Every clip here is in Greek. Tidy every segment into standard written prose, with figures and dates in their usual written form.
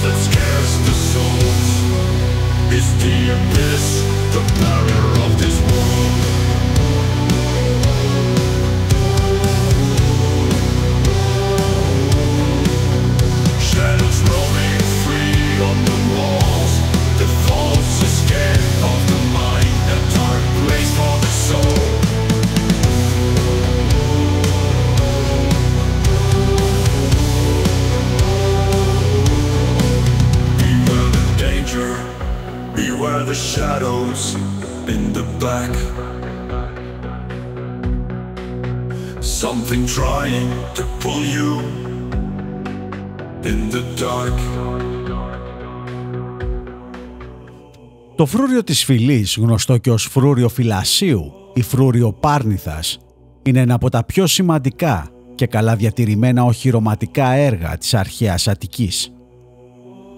that scares the souls is the abyss, the barrier of this world. Shadows roaming free on the walls, the false escape of the mind, a dark place for the soul. Beware the danger, beware the shadows in the back. Something trying to pull you in the dark. Το φρούριο της φυλής, γνωστό και ως φρούριο φυλασσίου ή φρούριο πάρνηθας, είναι ένα από τα πιο σημαντικά και καλά διατηρημένα οχυρωματικά έργα της αρχαίας Αττικής.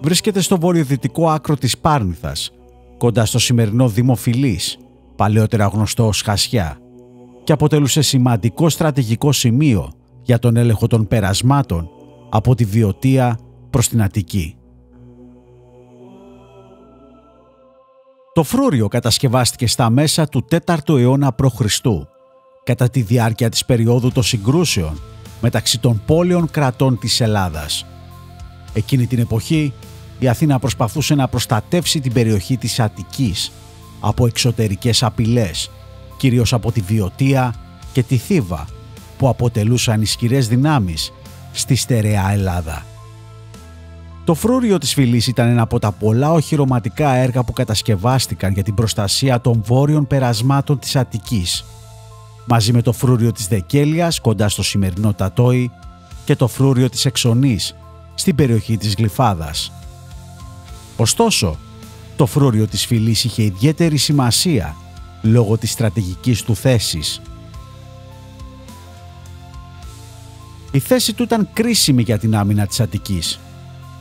Βρίσκεται στο βορειοδυτικό άκρο της Πάρνηθας, κοντά στο σημερινό Δήμο Φυλής, παλαιότερα γνωστό ως Χασιά, και αποτελούσε σημαντικό στρατηγικό σημείο για τον έλεγχο των περασμάτων από τη Βιωτία προς την Αττική. Το φρούριο κατασκευάστηκε στα μέσα του 4ου αιώνα π.Χ. κατά τη διάρκεια της περίοδου των συγκρούσεων μεταξύ των πόλεων κρατών της Ελλάδας. Εκείνη την εποχή η Αθήνα προσπαθούσε να προστατεύσει την περιοχή της Αττικής από εξωτερικές απειλές, κυρίως από τη Βιωτία και τη Θήβα, που αποτελούσαν ισχυρές δυνάμεις στη στερεά Ελλάδα. Το φρούριο της φυλής ήταν ένα από τα πολλά οχυρωματικά έργα που κατασκευάστηκαν για την προστασία των βόρειων περασμάτων της Αττικής, μαζί με το φρούριο της Δεκέλειας κοντά στο σημερινό Τατόι και το φρούριο της Εξονής στην περιοχή της Γλυφάδας. Ωστόσο, το φρούριο της φυλής είχε ιδιαίτερη σημασία λόγω της στρατηγικής του θέσης. Η θέση του ήταν κρίσιμη για την άμυνα της Αττικής.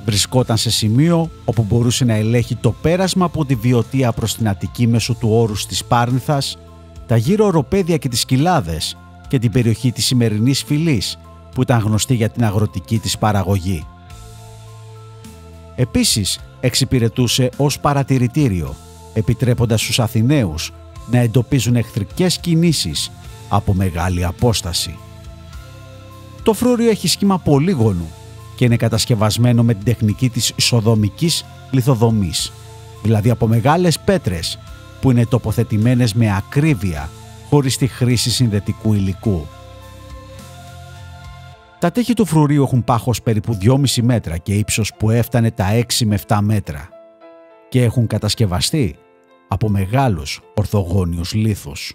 Βρισκόταν σε σημείο όπου μπορούσε να ελέγχει το πέρασμα από τη Βιωτία προς την Αττική μέσω του όρους της Πάρνηθας, τα γύρω οροπέδια και τις κοιλάδες και την περιοχή της σημερινής Φυλής, που ήταν γνωστή για την αγροτική της παραγωγή. Επίσης, εξυπηρετούσε ως παρατηρητήριο, επιτρέποντας στους Αθηναίους να εντοπίζουν εχθρικές κινήσεις από μεγάλη απόσταση. Το φρούριο έχει σχήμα πολύγωνου και είναι κατασκευασμένο με την τεχνική της ισοδομικής λιθοδομής, δηλαδή από μεγάλες πέτρες που είναι τοποθετημένες με ακρίβεια χωρίς τη χρήση συνδετικού υλικού. Τα τείχη του φρουρίου έχουν πάχος περίπου 2,5 μέτρα και ύψος που έφτανε τα 6 με 7 μέτρα και έχουν κατασκευαστεί από μεγάλους ορθογώνιους λίθους.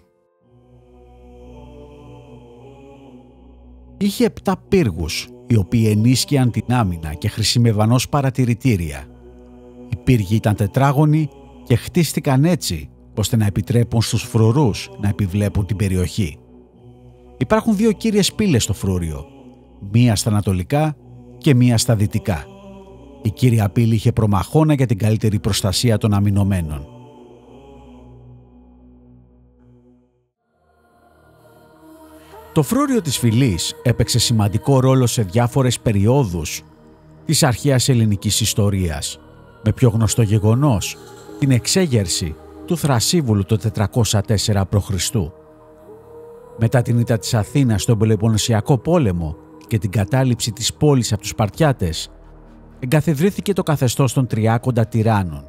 Είχε 7 πύργους, οι οποίοι ενίσχυαν την άμυνα και χρησιμεύαν ως παρατηρητήρια. Οι πύργοι ήταν τετράγωνοι και χτίστηκαν έτσι ώστε να επιτρέπουν στους φρουρούς να επιβλέπουν την περιοχή. Υπάρχουν 2 κύριες πύλες στο φρούριο, μία στα ανατολικά και μία στα δυτικά. Η κύρια πύλη είχε προμαχώνα για την καλύτερη προστασία των αμυνωμένων. Το φρούριο της φυλής έπαιξε σημαντικό ρόλο σε διάφορες περιόδους της αρχαίας ελληνικής ιστορίας, με πιο γνωστό γεγονός την εξέγερση του Θρασίβουλου το 404 π.Χ. Μετά την ήττα της Αθήνας στον Πελοποννησιακό πόλεμο και την κατάληψη της πόλης από τους Σπαρτιάτες, εγκαθιδρύθηκε το καθεστώς των Τριάκοντα τυράννων.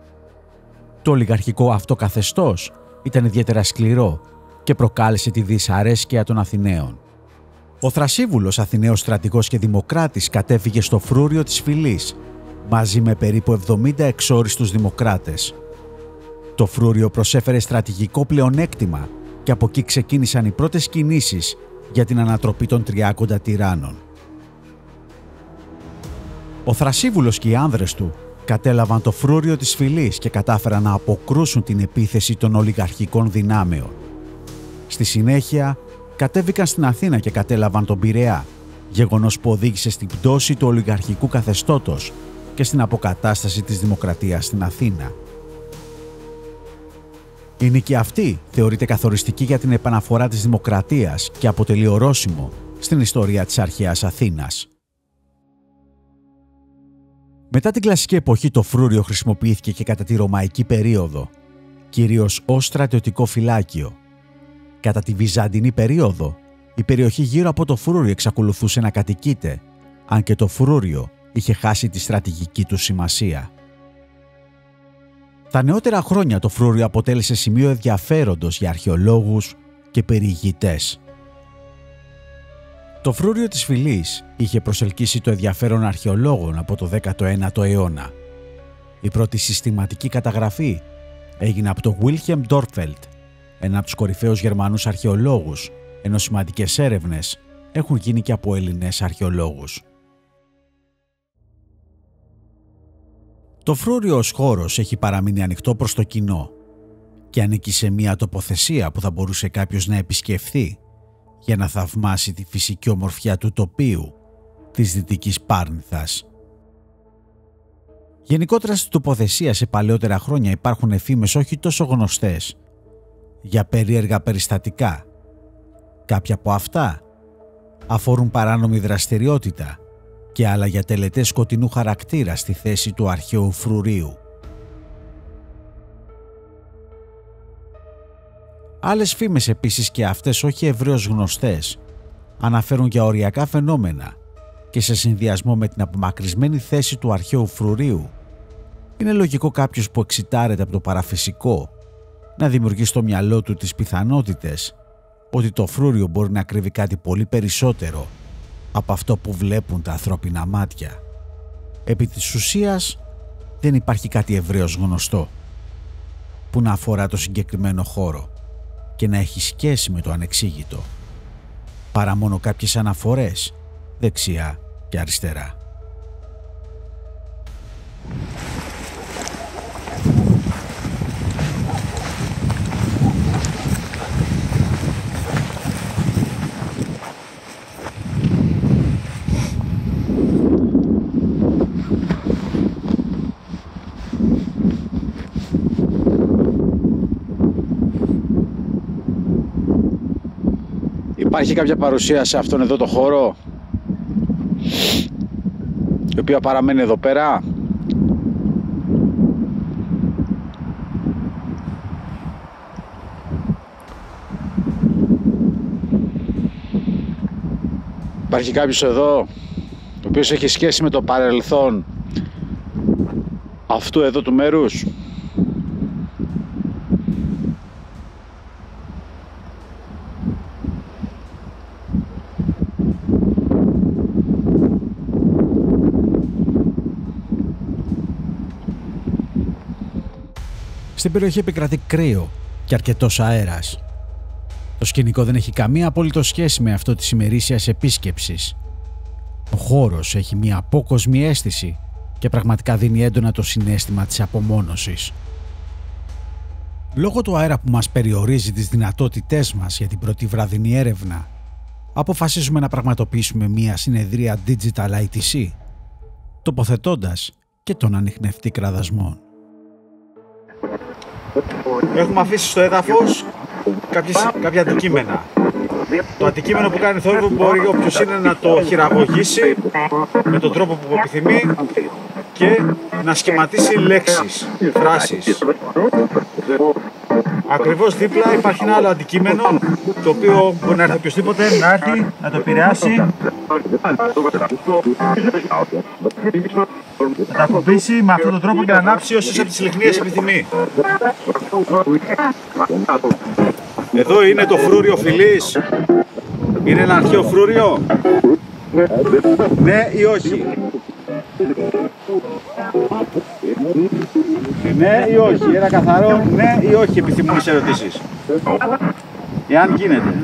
Το ολιγαρχικό αυτό καθεστώς ήταν ιδιαίτερα σκληρό και προκάλεσε τη δυσαρέσκεια των Αθηναίων. Ο Θρασίβουλος, Αθηναίος στρατηγός και δημοκράτης, κατέφυγε στο φρούριο της φυλής μαζί με περίπου 70 εξόριστους δημοκράτες. Το φρούριο προσέφερε στρατηγικό πλεονέκτημα και από εκεί ξεκίνησαν οι πρώτες κινήσεις για την ανατροπή των Τριάκοντα τυράννων. Ο Θρασίβουλος και οι άνδρες του κατέλαβαν το φρούριο της φυλής και κατάφεραν να αποκρούσουν την επίθεση των ολιγαρχικών δυνάμεων. Στη συνέχεια κατέβηκαν στην Αθήνα και κατέλαβαν τον Πειραιά, γεγονός που οδήγησε στην πτώση του ολιγαρχικού καθεστώτος και στην αποκατάσταση της δημοκρατίας στην Αθήνα. Η νίκη αυτή θεωρείται καθοριστική για την επαναφορά της δημοκρατίας και αποτελεί ορόσημο στην ιστορία της αρχαίας Αθήνας. Μετά την κλασική εποχή το φρούριο χρησιμοποιήθηκε και κατά τη ρωμαϊκή περίοδο, κυρίως ως στρατιωτικό φυλάκιο. Κατά τη βυζαντινή περίοδο, η περιοχή γύρω από το φρούριο εξακολουθούσε να κατοικείται, αν και το φρούριο είχε χάσει τη στρατηγική του σημασία. Τα νεότερα χρόνια το φρούριο αποτέλεσε σημείο ενδιαφέροντος για αρχαιολόγους και περιηγητές. Το φρούριο της φυλής είχε προσελκύσει το ενδιαφέρον αρχαιολόγων από το 19ο αιώνα. Η πρώτη συστηματική καταγραφή έγινε από τον Wilhelm Dörpfeld, ένα από τους κορυφαίους Γερμανούς αρχαιολόγους, ενώ σημαντικές έρευνες έχουν γίνει και από Έλληνες αρχαιολόγους. Το φρούριο ως χώρος έχει παραμείνει ανοιχτό προς το κοινό και ανήκει σε μια τοποθεσία που θα μπορούσε κάποιος να επισκεφθεί για να θαυμάσει τη φυσική ομορφιά του τοπίου της Δυτικής Πάρνηθας. Γενικότερα στην τοποθεσία σε παλαιότερα χρόνια υπάρχουν φήμες όχι τόσο γνωστές για περίεργα περιστατικά. Κάποια από αυτά αφορούν παράνομη δραστηριότητα και άλλα για τελετές σκοτεινού χαρακτήρα στη θέση του αρχαίου φρουρίου. Άλλες φήμες επίσης, και αυτές όχι ευρέως γνωστές, αναφέρουν για οριακά φαινόμενα και σε συνδυασμό με την απομακρυσμένη θέση του αρχαίου φρουρίου είναι λογικό κάποιος που εξιτάρεται από το παραφυσικό να δημιουργεί στο μυαλό του τις πιθανότητες ότι το φρούριο μπορεί να κρύβει κάτι πολύ περισσότερο από αυτό που βλέπουν τα ανθρώπινα μάτια. Επί της ουσίας δεν υπάρχει κάτι ευρέως γνωστό που να αφορά το συγκεκριμένο χώρο και να έχει σχέση με το ανεξήγητο, παρά μόνο κάποιες αναφορές δεξιά και αριστερά. Υπάρχει κάποια παρουσία σε αυτόν εδώ το χώρο, η οποία παραμένει εδώ πέρα? Υπάρχει κάποιος εδώ ο οποίος έχει σχέση με το παρελθόν αυτού εδώ του μέρους? Στην περιοχή επικρατεί κρύο και αρκετός αέρας. Το σκηνικό δεν έχει καμία απολύτως σχέση με αυτό της ημερήσιας επίσκεψης. Ο χώρος έχει μια απόκοσμη αίσθηση και πραγματικά δίνει έντονα το συναίσθημα της απομόνωσης. Λόγω του αέρα που μας περιορίζει τις δυνατότητές μας για την πρώτη βραδινή έρευνα, αποφασίζουμε να πραγματοποιήσουμε μια συνεδρία Digital ITC, τοποθετώντας και τον ανιχνευτή κραδασμών. Έχουμε αφήσει στο έδαφος κάποια αντικείμενα. Το αντικείμενο που κάνει θόρυβο μπορεί όποιος είναι να το χειραγωγήσει με τον τρόπο που επιθυμεί και να σχηματίσει λέξεις, φράσεις. Ακριβώς δίπλα υπάρχει ένα άλλο αντικείμενο, το οποίο μπορεί να έρθει οποιοσδήποτε, να έρθει, να το επηρεάσει, να τα ακουμπήσει με αυτόν τον τρόπο και να ανάψει όσες από τις λιχνίες επιθυμεί. Εδώ είναι το φρούριο φυλής. Είναι ένα αρχαίο φρούριο? Ναι ή όχι? Ναι ή όχι? Ένα καθαρό ναι ή όχι επιθυμούν τις ερωτήσεις. Εάν γίνεται.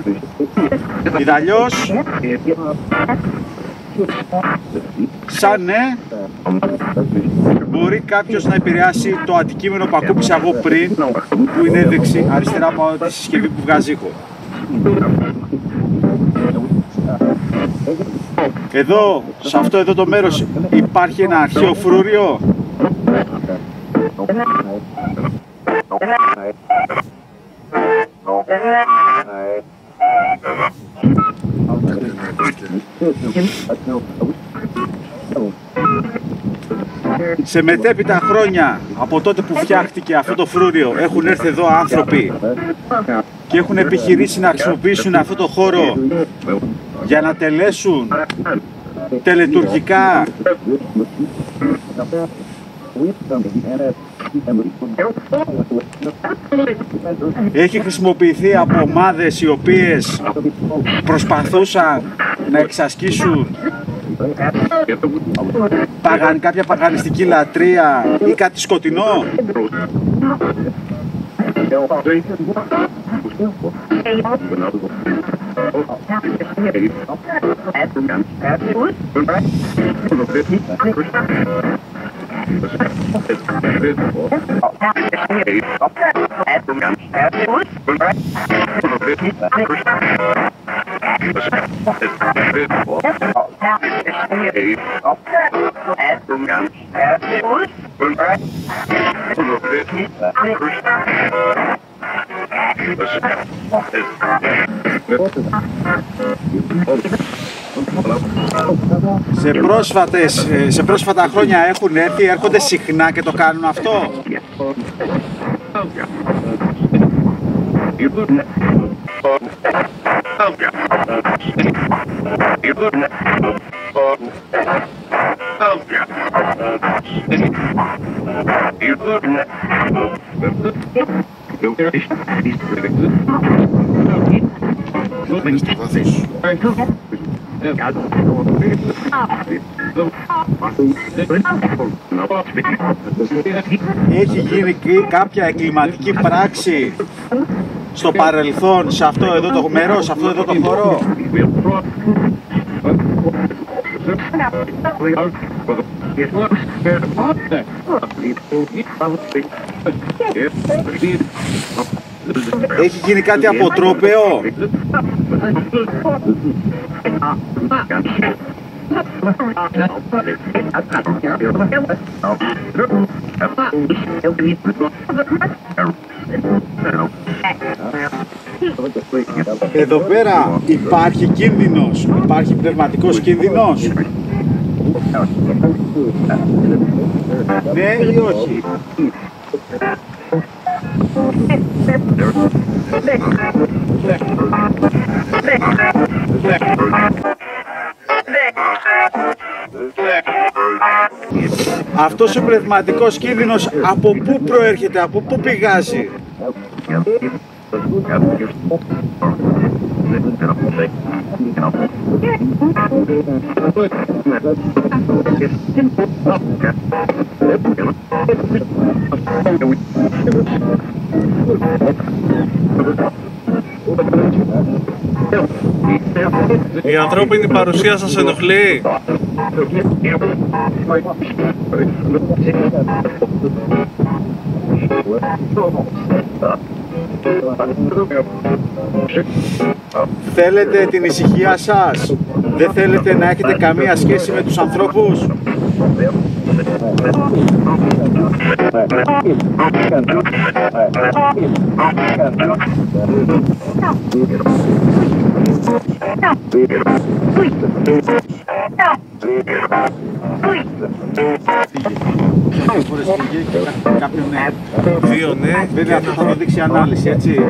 Ιδαλλιώς, σαν ναι, μπορεί κάποιος να επηρεάσει το αντικείμενο που ακούμπησα εγώ πριν, που είναι αριστερά από τη συσκευή που βγάζει ήχο. Εδώ, σε αυτό εδώ το μέρος, υπάρχει ένα αρχαίο φρούριο. Σε μετέπειτα χρόνια από τότε που φτιάχτηκε αυτό το φρούριο έχουν έρθει εδώ άνθρωποι και έχουν επιχειρήσει να χρησιμοποιήσουν αυτό το χώρο για να τελέσουν τελετουργικά έχει χρησιμοποιηθεί από ομάδες οι οποίες προσπαθούσαν να εξασκήσουν κάποια παγανιστική λατρεία ή κάτι σκοτεινό. Σε πρόσφατα χρόνια έχουν έρθει, έρχονται συχνά και το κάνουν αυτό. Έχει γίνει κάποια εγκληματική πράξη στο παρελθόν σε αυτό εδώ το μέρος, σε αυτό εδώ το χώρο? Έχει γίνει κάτι αποτρόπαιο? Εδώ πέρα υπάρχει κίνδυνος, υπάρχει πνευματικός κίνδυνος? Ναι ή όχι? Αυτός ο πνευματικός κίνδυνος από πού προέρχεται, από πού πηγάζει? Η ανθρώπινη παρουσία σας ενοχλεί? Θέλετε την ησυχία σας? Δεν θέλετε να έχετε καμία σχέση με τους ανθρώπους? Δύο, ναι. Βέβαια αυτό θα το δείξει ανάλυση, έτσι.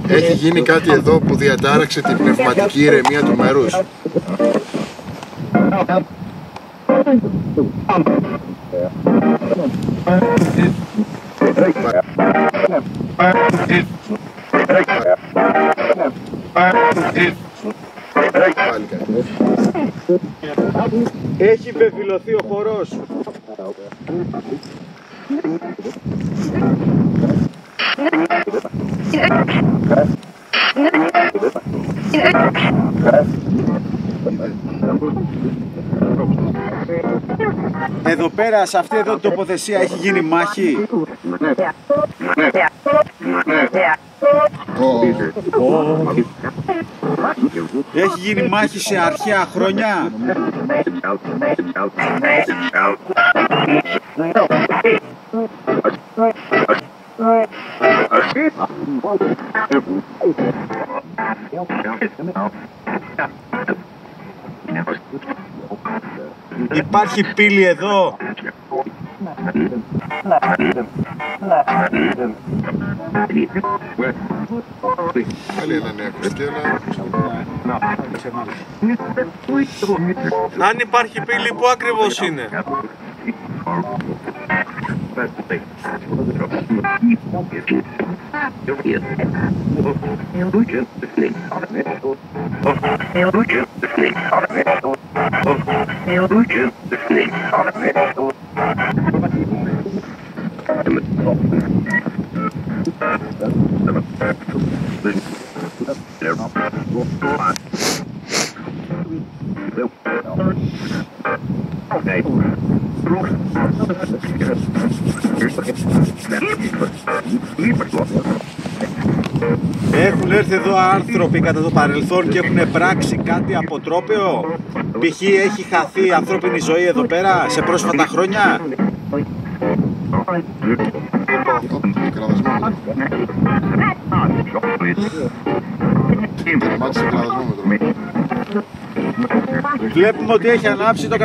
Έχει γίνει κάτι εδώ που διατάραξε την πνευματική ηρεμία του μέρους. Έχει βεβηλωθεί ο χορός. Εδώ πέρα, σε αυτή εδώ την τοποθεσία έχει γίνει μάχη. Έχει γίνει μάχη σε αρχαία χρόνια. Υπάρχει πύλη εδώ. Άλλη ένα νέα ακουστική, αλλά... Αν υπάρχει πύλη, πού ακριβώς είναι? Έχουν έρθει εδώ άνθρωποι κατά το παρελθόν και έχουν πράξει κάτι αποτρόπαιο. Π.χ. έχει χαθεί ανθρώπινη ζωή εδώ πέρα σε πρόσφατα χρόνια. Βλέπουμε ότι έχει ανάψει το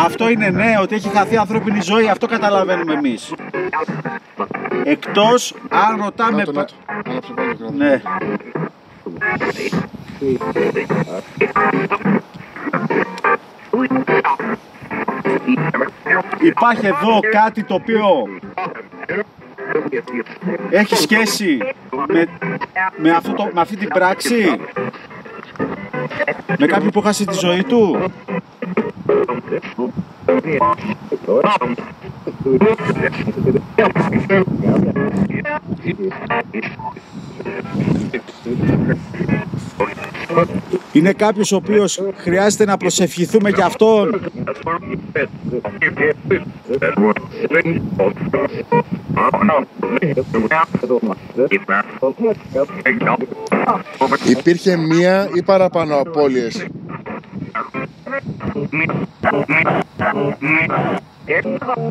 Αυτό είναι ναι, ότι έχει χαθεί ανθρώπινη ζωή, αυτό καταλαβαίνουμε εμείς. Εκτός αν ρωτάμε... Ναι. Υπάρχει εδώ κάτι το οποίο έχει σχέση με αυτή την πράξη, με κάποιον που χάσει τη ζωή του. Είναι κάποιος ο οποίος χρειάζεται να προσευχηθούμε για αυτόν. Υπήρχε μία ή παραπάνω απώλειες?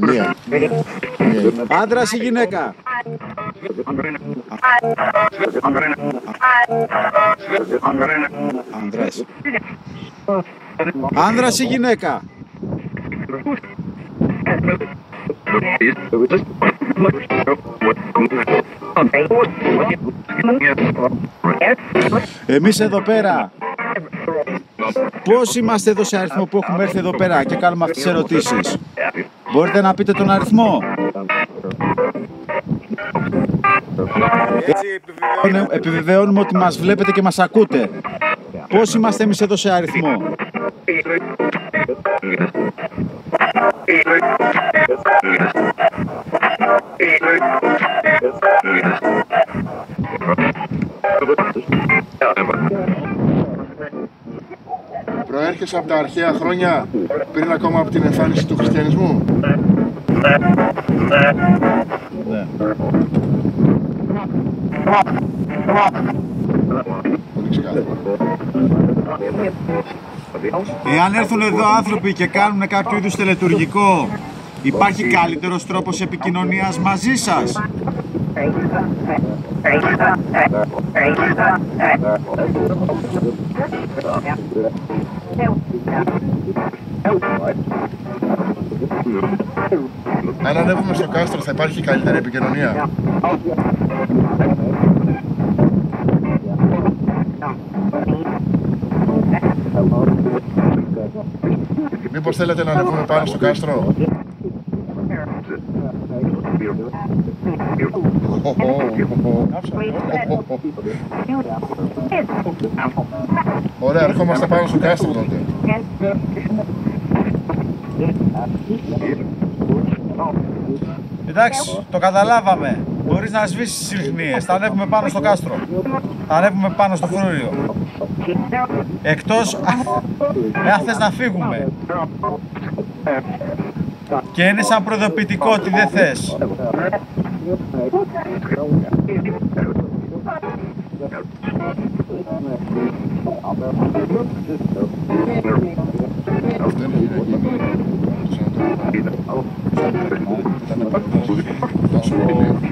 Μία. Άντρας ή γυναίκα? Άνδρας. Άνδρας ή γυναίκα? Εμείς εδώ πέρα πώς είμαστε εδώ σε αριθμό που έχουμε έρθει εδώ πέρα και κάνουμε αυτές τις ερωτήσεις? Μπορείτε να πείτε τον αριθμό? Έτσι επιβεβαιώνουμε ότι μας βλέπετε και μας ακούτε. Πώς είμαστε εμείς εδώ σε αριθμό? Προέρχεσαι από τα αρχαία χρόνια, πριν ακόμα από την εμφάνιση του χριστιανισμού? Ναι. Εάν έρθουν εδώ άνθρωποι και κάνουν κάποιο είδους τελετουργικό, υπάρχει καλύτερος τρόπος επικοινωνίας μαζί σας? Αν ανέβουμε στο κάστρο θα υπάρχει καλύτερη επικοινωνία? Μήπως θέλετε να ανεβούμε πάνω στο κάστρο? Ωραία, ερχόμαστε πάνω στο κάστρο τότε. Εντάξει, το καταλάβαμε. Μπορείς να σβήσεις τις λιχνίες. Θα ανέβουμε πάνω στο κάστρο. Θα ανέβουμε πάνω στο φρούριο. Εκτός εάν θες να φύγουμε. Και είναι σαν προειδοποιητικό ότι δεν θες.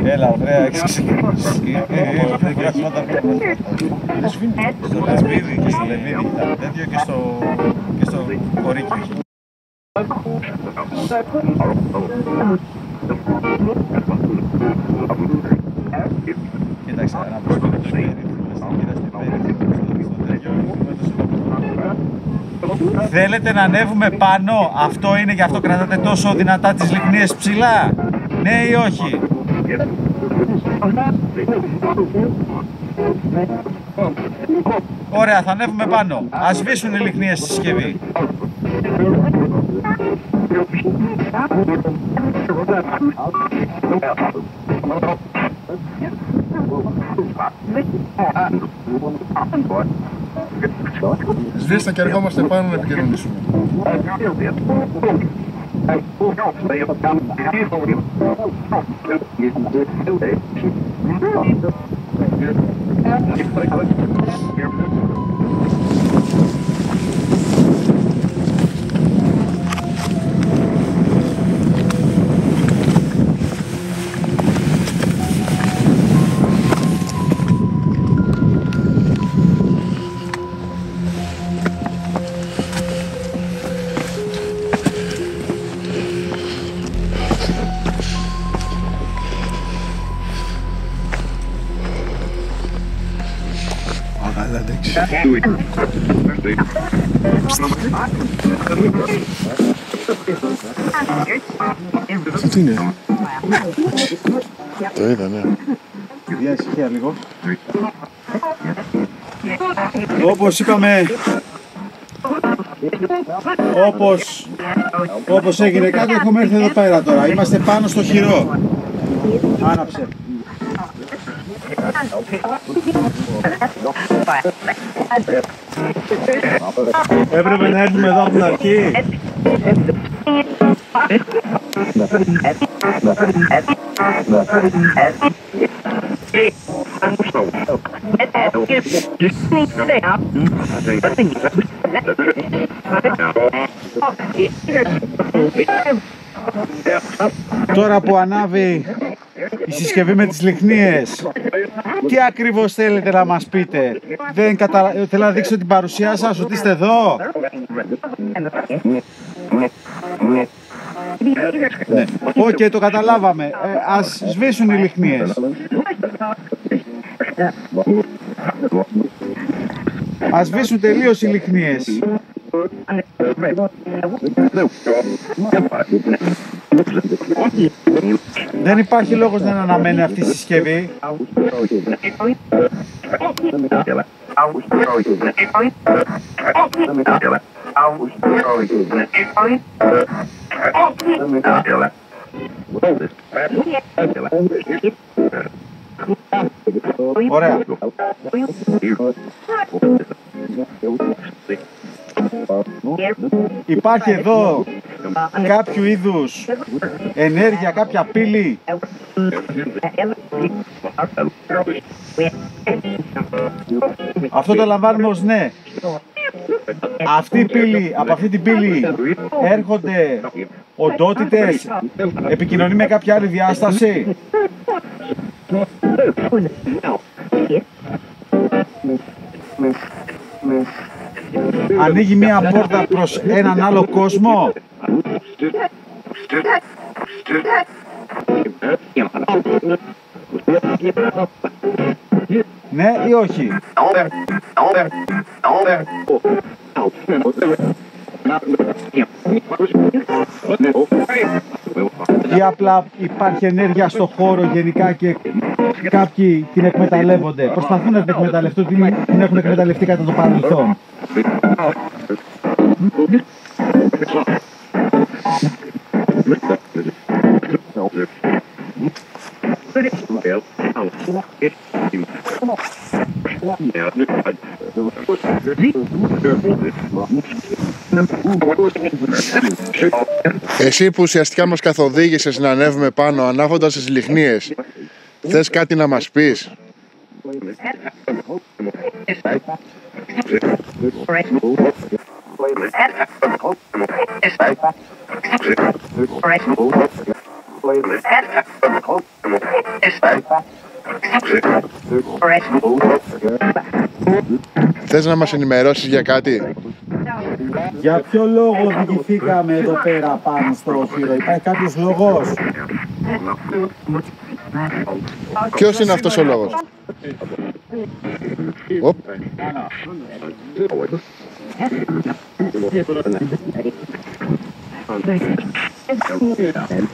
Έλα, ωραία, έχεις ξεκινήσει. Στο Λεσβίδι και στο Λεβίδι ήταν τέτοιο και στο Κορίκι. Κοίταξε, να πω στο θέλετε να ανέβουμε πάνω, αυτό είναι, γι' αυτό κρατάτε τόσο δυνατά τις λυχνίες ψηλά, ναι ή όχι? Ωραία, θα ανέβουμε πάνω, ας σβήσουν οι λυχνίες στη συσκευή. Σβήστε και ερχόμαστε πάνω να επικοινωνήσουμε. Τι είναι? Το είδα, ναι. Για ησυχία λίγο. Όπως είπαμε, όπως έγινε κάτω, έχουμε έρθει εδώ πέρα τώρα. Είμαστε πάνω στο χειρό. Άναψε. Έπρεπε να έρθουμε εδώ από την αρχή. Τώρα που ανάβει η συσκευή με τις λυχνίες, τι ακριβώς θέλετε να μας πείτε? Θέλω να δείξω την παρουσία σας, ότι είστε εδώ. Ναι. Οκ, το καταλάβαμε. Ας σβήσουν οι λυχνίες. Ας σβήσουν τελείως οι λυχνίες. Δεν υπάρχει λόγος να αναμένει αυτή η συσκευή. Ωραία. Υπάρχει εδώ κάποιο είδους ενέργεια, κάποια πύλη? Αυτό το λαμβάνουμε ως ναι. Από αυτή την πύλη έρχονται οντότητες, επικοινωνεί με κάποια άλλη διάσταση? Ανοίγει μία πόρτα προς έναν άλλο κόσμο? Ναι ή όχι? Ή απλά υπάρχει ενέργεια στο χώρο γενικά και κάποιοι την εκμεταλλεύονται, προσπαθούν να την εκμεταλλευτούν, την έχουν εκμεταλλευτεί κατά το παρελθόν? Εσύ που ουσιαστικά μας καθοδήγησες να ανέβουμε πάνω ανάβοντας τις λυχνίες, θες κάτι να μας πεις? Θες να μας ενημερώσεις για κάτι? Για ποιο λόγο οδηγηθήκαμε εδώ πέρα πάνω στο οχύρο, υπάρχει κάποιος λόγος? Ποιος είναι αυτός ο λόγος? Οπ.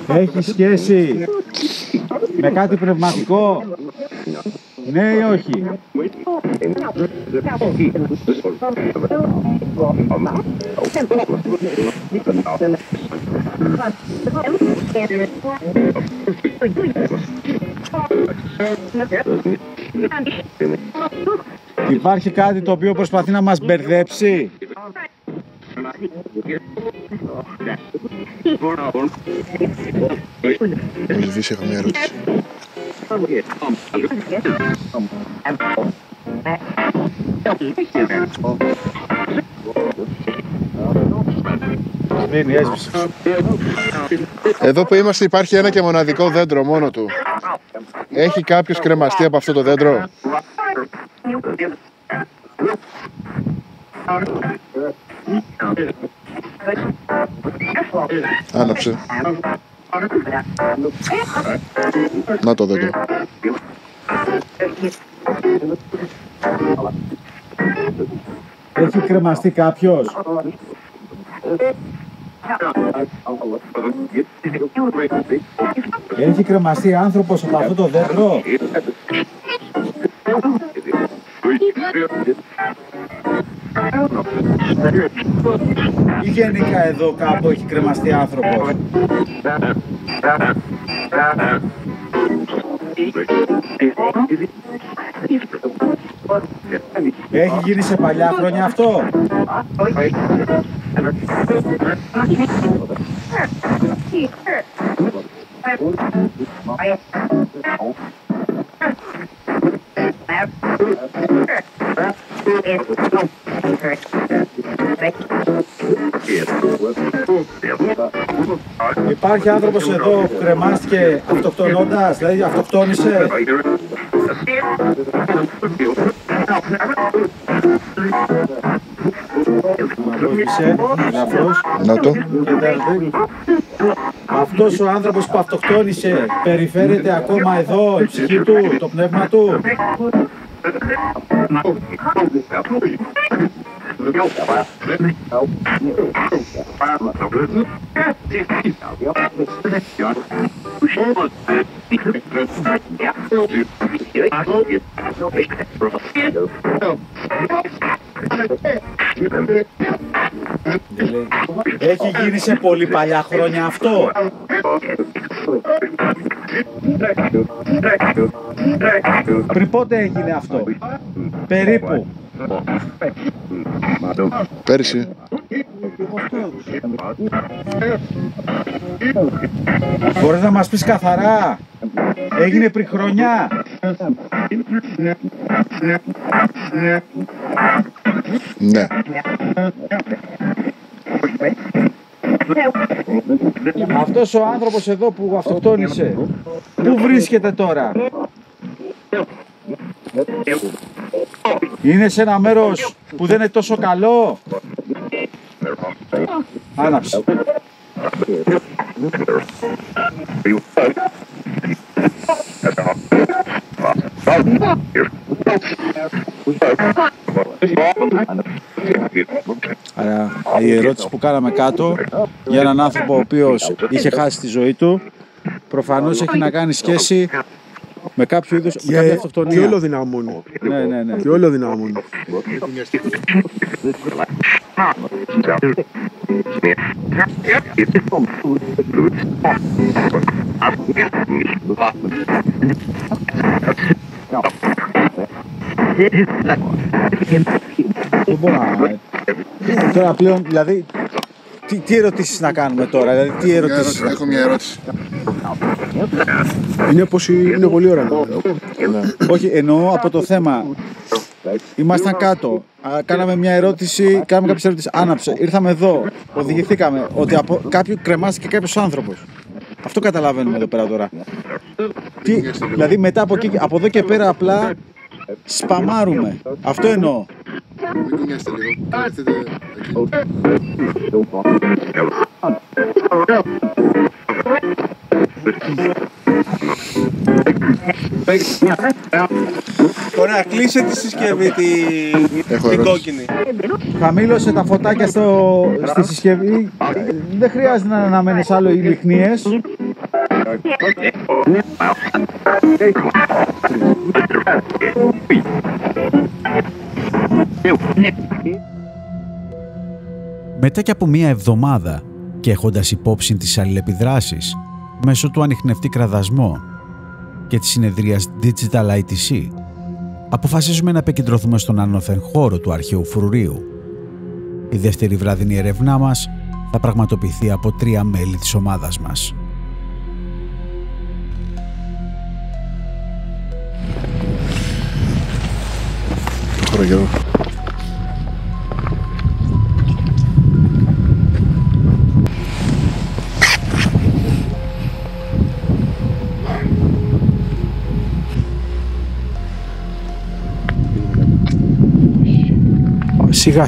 Έχει σχέση με κάτι πνευματικό, ναι ή όχι? Υπάρχει κάτι το οποίο προσπαθεί να μας μπερδέψει? Ελβίς, έχω μια ερώτηση. Εδώ που είμαστε υπάρχει ένα και μοναδικό δέντρο μόνο του. Έχει κάποιος κρεμαστεί από αυτό το δέντρο? Άναψε. Να το δέντρο. Έχει κρεμαστεί κάποιος? Έχει κρεμαστεί άνθρωπος από αυτό το δέντρο? Ή γενικά εδώ κάπου έχει κρεμαστεί άνθρωπος? Έχει γίνει σε παλιά χρόνια αυτό? Υπάρχει άνθρωπος εδώ που κρεμάστηκε αυτοκτονώντας, δηλαδή αυτοκτόνησε? Να το. Αυτός ο άνθρωπος που αυτοκτόνησε περιφέρεται ακόμα εδώ, η ψυχή του, το πνεύμα του? Έχει γίνει σε πολύ παλιά χρόνια αυτό? Πριν πότε έγινε αυτό? Περίπου? Πέρυσι. Μπορείς να μας πεις καθαρά? Έγινε πριν χρονιά? Ναι. Αυτός ο άνθρωπος εδώ που αυτοκτόνησε, πού βρίσκεται τώρα? Είναι σε ένα μέρος που δεν είναι τόσο καλό? Άναψε. Άρα η ερώτηση που κάναμε κάτω για έναν άνθρωπο ο οποίος είχε χάσει τη ζωή του προφανώς έχει να κάνει σχέση με κάποιο είδους κάποια αυτοκτονία. Και όλο δυναμούν. Ναι. Και όλο δυναμούν. Δεν μπορώ να... Τώρα πλέον, δηλαδή, τι ερωτήσεις να κάνουμε τώρα, δηλαδή, τι ερωτήσεις... Έχω μια ερώτηση. Είναι πως είναι πολύ ώρα. Όχι, εννοώ από το θέμα. Ήμασταν κάτω, κάναμε μια ερώτηση, κάναμε κάποιες ερωτήσεις, άναψε, ήρθαμε εδώ, οδηγηθήκαμε ότι από κάποιου κρεμάστηκε κάποιος άνθρωπος. Αυτό καταλαβαίνουμε εδώ πέρα τώρα. Δηλαδή μετά από εδώ και πέρα απλά σπαμάρουμε. Αυτό εννοώ. Μην κουνιάστε λίγο. Καθίστε εκεί. Ωραία, κλείσε τη συσκευή την κόκκινη. Χαμήλωσε τα φωτάκια στη συσκευή. Δεν χρειάζεται να αναμένεις άλλο οι λιχνίες. Μετά και από μία εβδομάδα και έχοντας υπόψη τις αλληλεπιδράσεις μέσω του ανιχνευτή κραδασμό και της συνεδρίας Digital ITC, αποφασίζουμε να επικεντρωθούμε στον άνωθεν χώρο του αρχαίου φρουρίου. Η δεύτερη βραδινή ερευνά μας θα πραγματοποιηθεί από 3 μέλη της ομάδας μας. Ωραία. Σιγά.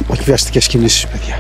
Όχι βιαστικές κινήσεις, παιδιά.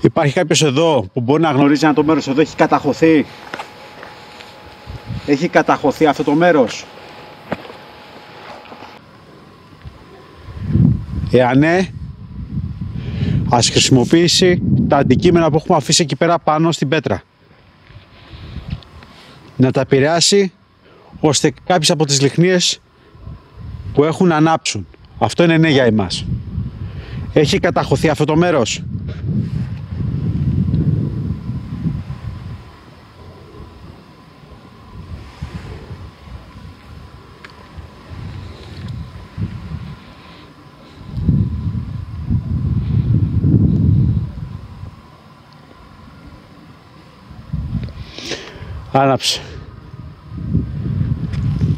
Υπάρχει κάποιος εδώ που μπορεί να γνωρίζει αν το μέρος εδώ έχει καταχωθεί? Έχει καταχωθεί αυτό το μέρος? Εάν ναι, ας χρησιμοποιήσει τα αντικείμενα που έχουμε αφήσει εκεί πέρα πάνω στην πέτρα. Να τα επηρεάσει ώστε κάποιες από τις λιχνίες που έχουν να ανάψουν. Αυτό είναι ναι για εμάς. Έχει καταχωθεί αυτό το μέρος? Άναψε.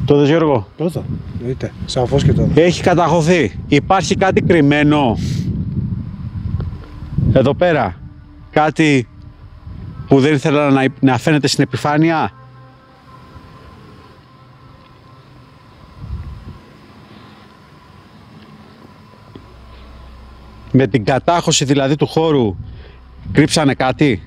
Το δες, Γιώργο? Πρώτα, δείτε, σαφώς και τώρα. Έχει καταχωθεί. Υπάρχει κάτι κρυμμένο εδώ πέρα? Κάτι που δεν ήθελα να φαίνεται στην επιφάνεια? Με την κατάχωση δηλαδή του χώρου κρύψανε κάτι?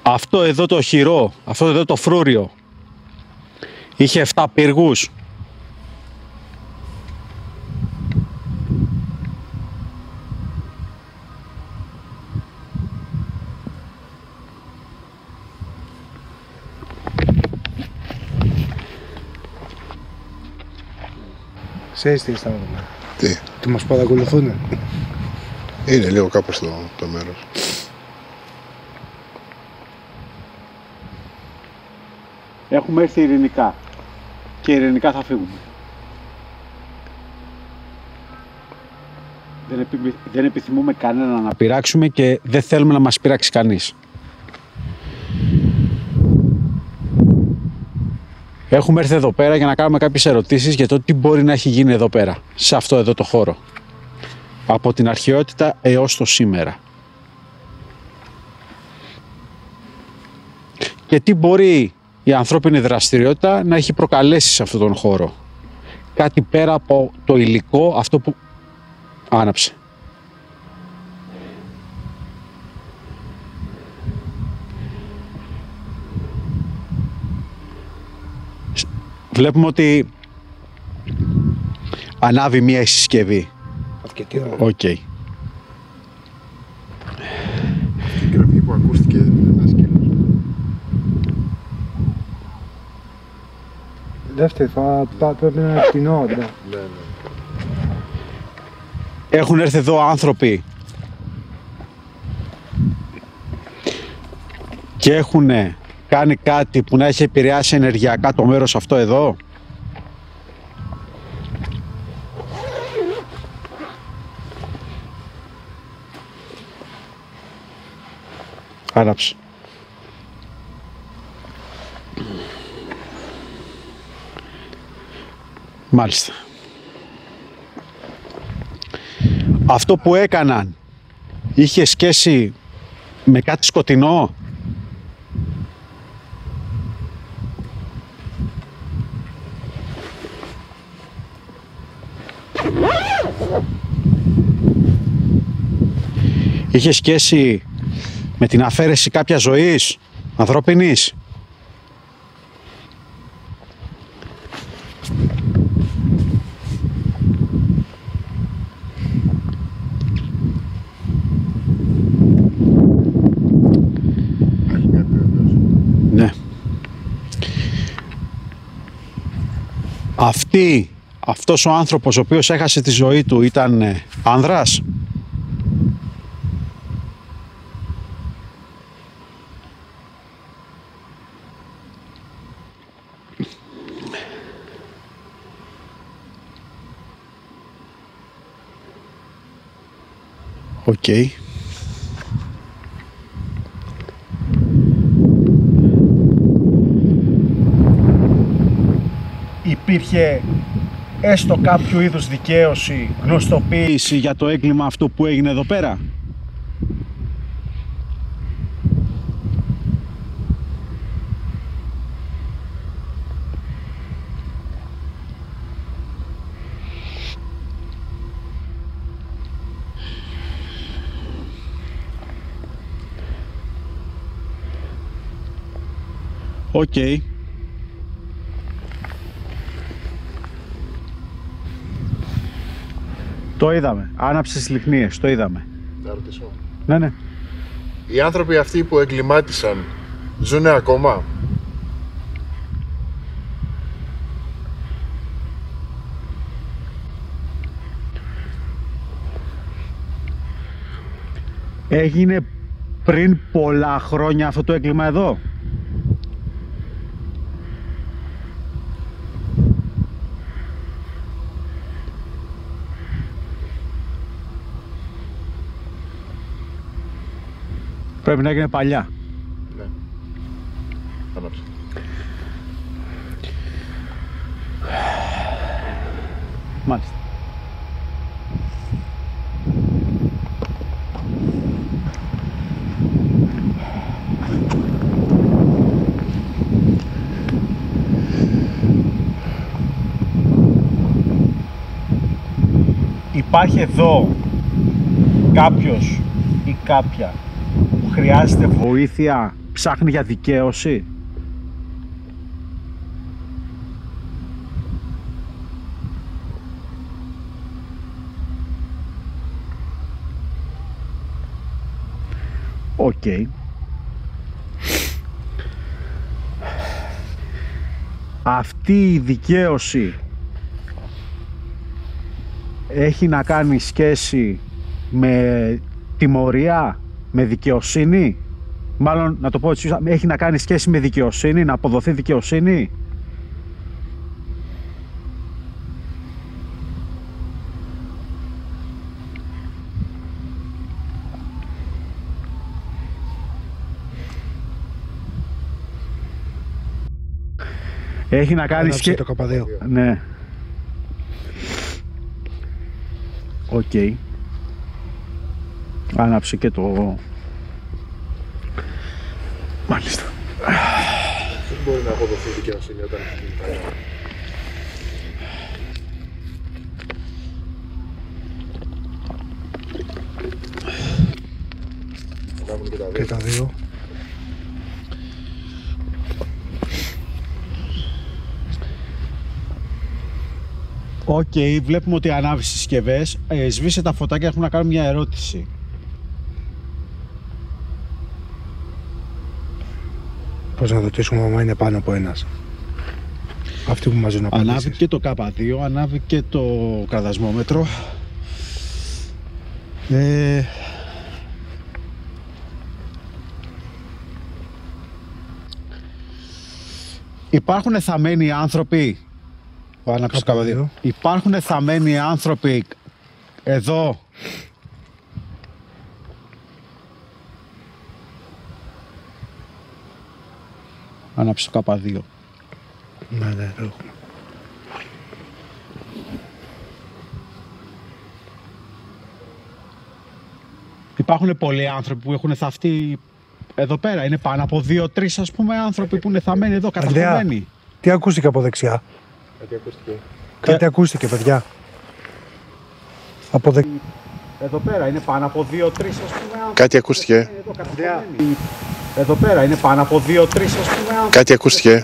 Αυτό εδώ το οχυρό, αυτό εδώ το φρούριο, είχε 7 πύργους. Ξέρεις τι αισθάνομαι? Τι, Τι μας παρακολουθούνε? είναι λίγο κάπως το μέρος. Έχουμε έρθει ειρηνικά και ειρηνικά θα φύγουμε. Δεν επιθυμούμε κανέναν να πειράξουμε και δεν θέλουμε να μας πειράξει κανείς. Έχουμε έρθει εδώ πέρα για να κάνουμε κάποιες ερωτήσεις για το τι μπορεί να έχει γίνει εδώ πέρα, σε αυτό εδώ το χώρο, από την αρχαιότητα έως το σήμερα. και τι μπορεί η ανθρώπινη δραστηριότητα να έχει προκαλέσει σε αυτόν τον χώρο. Κάτι πέρα από το υλικό, αυτό που άναψε. Βλέπουμε ότι ανάβει μία συσκευή. Αρκετή ώρα. Οκ. Η γραφή που ακούστηκε δεν είναι ένα σκύλος. Δεύτερη φορά πρέπει να είναι κοινό. Ναι, ναι. Έχουν έρθει εδώ άνθρωποι και έχουν κάνει κάτι που να έχει επηρεάσει ενεργειακά το μέρος αυτό εδώ. Άναψε. Μάλιστα. Αυτό που έκαναν είχε σχέση με κάτι σκοτεινό. Είχε σχέση με την αφαίρεση κάποιας ζωής ανθρώπινης. Ναι. Αυτός ο άνθρωπος ο οποίος έχασε τη ζωή του ήταν άνδρας. Οκ. Υπήρχε έστω κάποιο είδους δικαίωση, γνωστοποίηση για το έγκλημα αυτό που έγινε εδώ πέρα? Οκ. Το είδαμε. Άναψε τις λιχνίες. Το είδαμε. Να ρωτήσω. Ναι, ναι. Οι άνθρωποι αυτοί που εγκλημάτισαν ζουνε ακόμα? Έγινε πριν πολλά χρόνια αυτό το έγκλημα εδώ? Πρέπει να έγινε παλιά. Ναι. Άναψε. Μάλιστα. Υπάρχει εδώ κάποιος ή κάποια που χρειάζεται βοήθεια, ψάχνει για δικαίωση? Οκ. Αυτή η δικαίωση έχει να κάνει σχέση με τιμωρία, με δικαιοσύνη? Μάλλον να το πω έτσι, έχει να κάνει σχέση με δικαιοσύνη, να αποδοθεί δικαιοσύνη? Έχει να κάνει σχέση... το καπαδαίο. Ναι. Οκ. Άναψε και το... Μάλιστα. να αποδοθεί δικαιοσύνη όταν έχει. Και τα δύο. Οκ, βλέπουμε ότι ανάβει τις συσκευές. Σβήσε τα φωτάκια, έχουμε να κάνουμε μια ερώτηση. Πώς να ρωτήσουμε άμα είναι πάνω από ένας. Αυτοί που μας δίνουν απαντήσεις. Ανάβει και το K2, ανάβει και το κραδασμόμετρο. Υπάρχουν θαμμένοι άνθρωποι. Ο άναψε το K2. Υπάρχουν θαμμένοι άνθρωποι εδώ. Άναψε το K2. Ναι, το έχουμε. Υπάρχουν πολλοί άνθρωποι που έχουν θαυτεί εδώ πέρα. Είναι πάνω από 2-3 ας πούμε άνθρωποι που είναι θαμμένοι εδώ, καταχωρημένοι. Τι ακούστηκε από δεξιά? Κάτι ακούστηκε, παιδιά. Από Εδώ πέρα είναι πάνω από 2-3 ας πούμε άνθρωποι. Κάτι ακούστηκε. Εδώ πέρα είναι πάνω από 2-3 ας πούμε άνθρωποι. Κάτι ακούστηκε.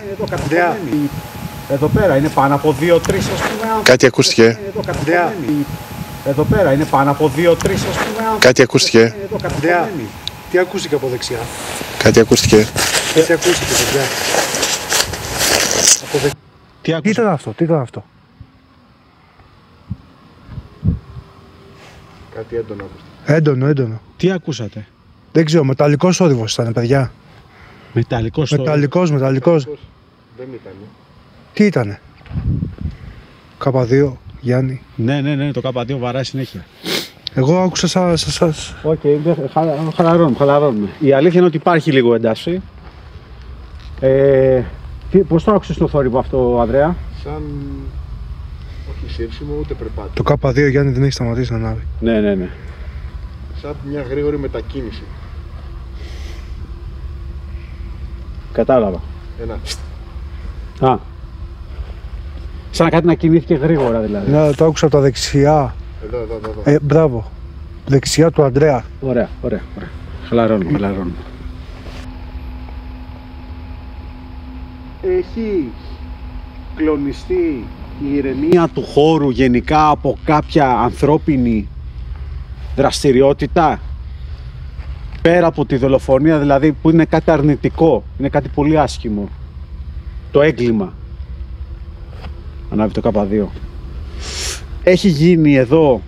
Εδώ πέρα είναι πάνω από 2-3 ας πούμε άνθρωποι. Κάτι ακούστηκε. Εδώ πέρα είναι πάνω από 2-3 ας πούμε άνθρωποι. Κάτι ακούστηκε. Τι ακούστηκε από δεξιά? Κάτι ακούστηκε. Τι ακούστηκε, παιδιά? Τι ήταν αυτό, τι ήταν αυτό? Κάτι έντονο ακούστηκε. Έντονο. Τι ακούσατε? Δεν ξέρω, μεταλλικός όδηβος ήταν, παιδιά. Μεταλλικός. Μεταλλικός. Δεν ήταν. Τι ήτανε? K2, Γιάννη. Ναι, το K2 βαράει συνέχεια. Εγώ άκουσα σας. Οκ, χαλαρώνουμε. Η αλήθεια είναι ότι υπάρχει λίγο ένταση. Πώς το άκουσες το θόρυβο αυτό, Ανδρέα? Σαν. Όχι σύρσιμο ούτε περπάτη. Το K2, Γιάννη, δεν έχει σταματήσει να ανάβει. Ναι. Σαν μια γρήγορη μετακίνηση. Κατάλαβα. Ένα. Α. Σαν κάτι να κινήθηκε γρήγορα δηλαδή. Ναι, το άκουσα από τα δεξιά. Εδώ. Μπράβο. Δεξιά του Ανδρέα. Ωραία. Χαλαρώνουμε. Έχει κλονιστεί η ηρεμία του χώρου γενικά από κάποια ανθρώπινη δραστηριότητα, πέρα από τη δολοφονία δηλαδή, που είναι κάτι αρνητικό, είναι κάτι πολύ άσχημο, το έγκλημα. Ανάβει το K2. Έχει γίνει εδώ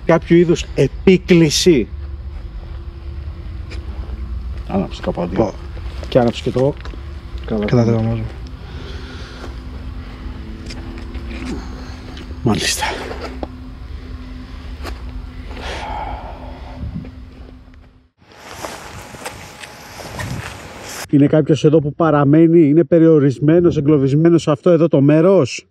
κάποιο είδους επίκληση. Άναψε το K2 και άναψε και το Καταδραμάζω. Μάλιστα. Είναι κάποιος εδώ που παραμένει, είναι περιορισμένος, εγκλωβισμένος σε αυτό εδώ το μέρος.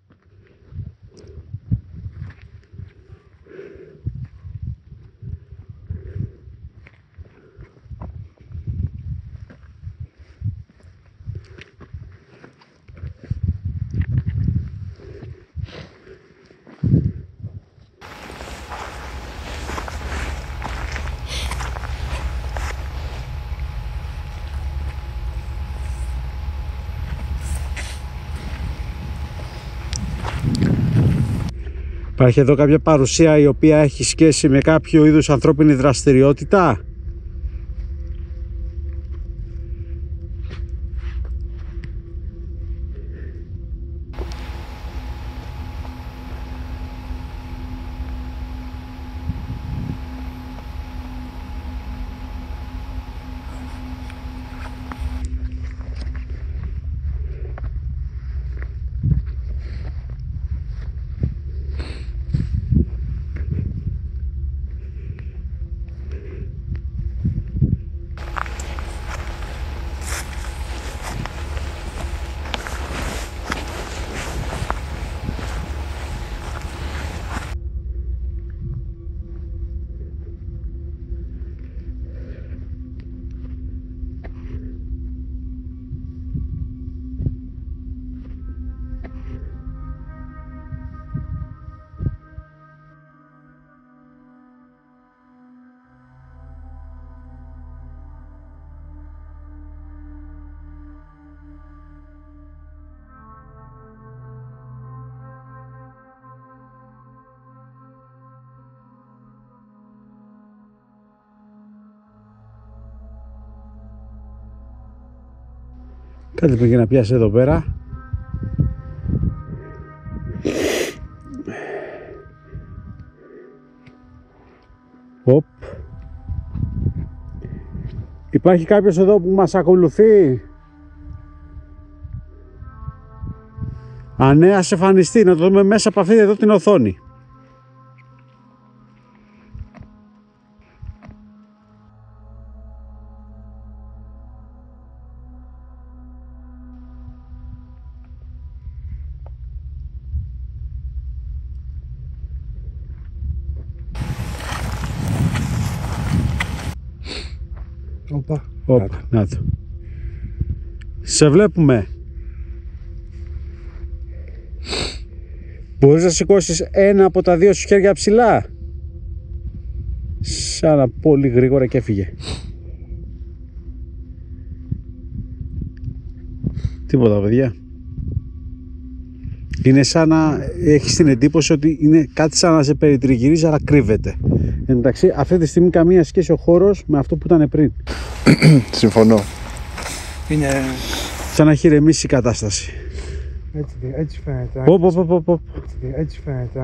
Υπάρχει εδώ κάποια παρουσία η οποία έχει σχέση με κάποιο είδους ανθρώπινη δραστηριότητα. Κάτι πήγε να πιάσει εδώ πέρα. Οπ. Υπάρχει κάποιος εδώ που μας ακολουθεί? Α, ναι, ας εμφανιστεί, να το δούμε μέσα από αυτή εδώ την οθόνη. Όπα. Να το. Σε βλέπουμε. Μπορείς να σηκώσεις ένα από τα δύο σου χέρια ψηλά. Σαν να πολύ γρήγορα και έφυγε. Τίποτα, παιδιά. Είναι σαν να έχεις την εντύπωση ότι είναι κάτι σαν να σε περιτριγυρίζει, αλλά κρύβεται. Εντάξει, αυτή τη στιγμή καμία σχέση ο χώρος με αυτό που ήταν πριν. Συμφωνώ. Είναι... Σαν να έχει ηρεμήσει η κατάσταση. Έτσι φαίνεται. Έτσι φαίνεται.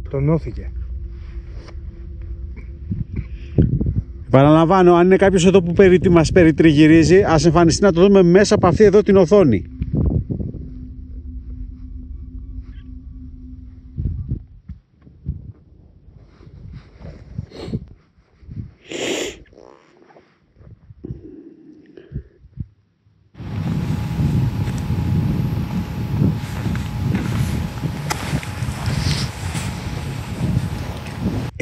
Τονώθηκε. Παραλαμβάνω, αν είναι κάποιος εδώ που μας περιτριγυρίζει, ας εμφανιστεί να το δούμε μέσα από αυτή εδώ την οθόνη.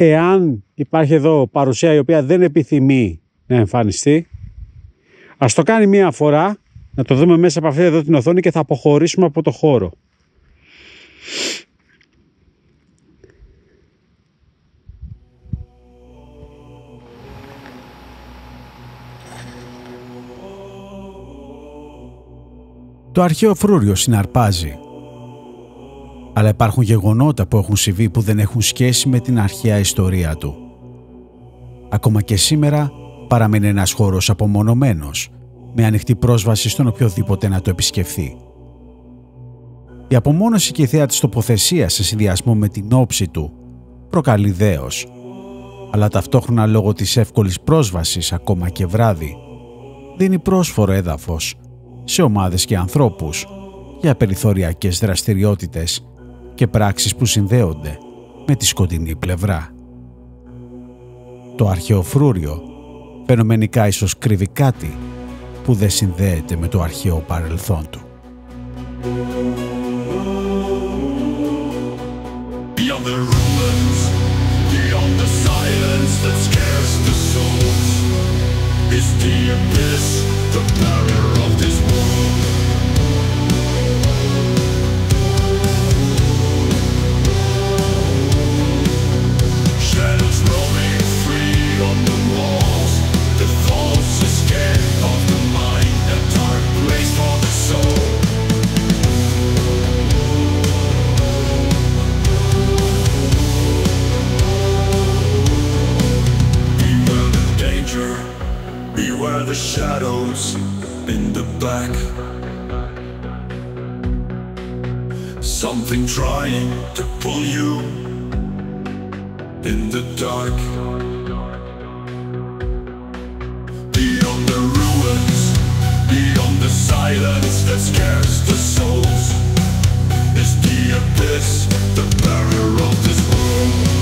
Εάν υπάρχει εδώ παρουσία η οποία δεν επιθυμεί να εμφανιστεί, ας το κάνει μία φορά, να το δούμε μέσα από αυτή εδώ την οθόνη και θα αποχωρήσουμε από το χώρο. Το αρχαίο φρούριο συναρπάζει. Αλλά υπάρχουν γεγονότα που έχουν συμβεί που δεν έχουν σχέση με την αρχαία ιστορία του. Ακόμα και σήμερα παραμένει ένας χώρος απομονωμένος, με ανοιχτή πρόσβαση στον οποιοδήποτε να το επισκεφθεί. Η απομόνωση και η θέα της τοποθεσίας σε συνδυασμό με την όψη του προκαλεί δέος, αλλά ταυτόχρονα λόγω της εύκολης πρόσβασης ακόμα και βράδυ δίνει πρόσφορο έδαφος σε ομάδες και ανθρώπους για περιθωριακές δραστηριότητες και πράξεις που συνδέονται με τη σκοτεινή πλευρά. Το αρχαίο φρούριο φαινομενικά ίσως κρύβει κάτι που δεν συνδέεται με το αρχαίο παρελθόν του. Beyond the ruins, beyond the silence that scares the souls, is the abyss, the barrier of this world. Shadows roaming free on the walls, the false escape of the mind, a dark place for the soul. Beware the danger, beware the shadows in the back. Something trying to pull you in the dark. Beyond the ruins, beyond the silence that scares the souls, is the abyss, the barrier of this world.